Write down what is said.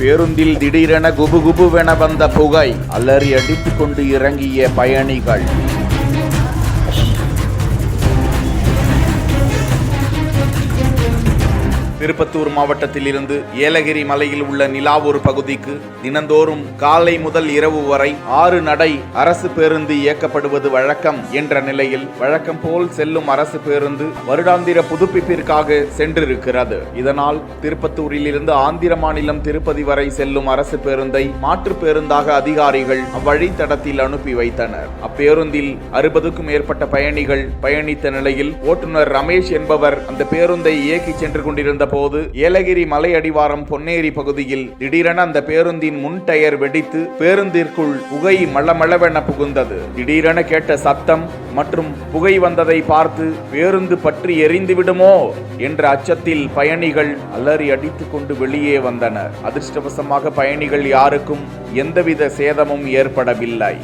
பேருந்தில் திடீரென குபுகுபுவென வந்த புகை, அலறி அடித்துக் கொண்டு இறங்கிய பயணிகள். திருப்பத்தூர் மாவட்டத்தில் இருந்து ஏலகிரி மலையில் உள்ள நிலாவூர் பகுதிக்கு தினந்தோறும் காலை முதல் இரவு வரை 6 நடை அரசு பேருந்து இயக்கப்படுவது வழக்கம் என்ற நிலையில் வழக்கம் போல் செல்லும் அரசு பேருந்து வருடாந்திர புதுப்பிப்பிற்காக சென்றிருக்கிறது. இதனால் திருப்பத்தூரில் இருந்து ஆந்திர மாநிலம் திருப்பதி வரை செல்லும் அரசு பேருந்தை மாற்று பேருந்தாக அதிகாரிகள் அவ்வழித்தடத்தில் அனுப்பி வைத்தனர். அப்பேருந்தில் 60க்கும் மேற்பட்ட பயணிகள் பயணித்த நிலையில் ஓட்டுநர் ரமேஷ் என்பவர் அந்த பேருந்தை இயக்கி சென்று கொண்டிருந்த போது ஏலகிரி மலை அடிவாரம் பொன்னேரி பகுதியில் திடீரென அந்த பேருந்தின் முன் டயர் வெடித்து பேருந்திற்குள் புகை மளமளவென புகுந்தது. திடீரென கேட்ட சத்தம் மற்றும் புகை வந்ததை பார்த்து பேருந்து பற்றி எரிந்து விடுமோ என்ற அச்சத்தில் பயணிகள் அலறி அடித்துக் கொண்டு வெளியே வந்தனர். அதிர்ஷ்டவசமாக பயணிகள் யாருக்கும் எந்தவித சேதமும் ஏற்படவில்லை.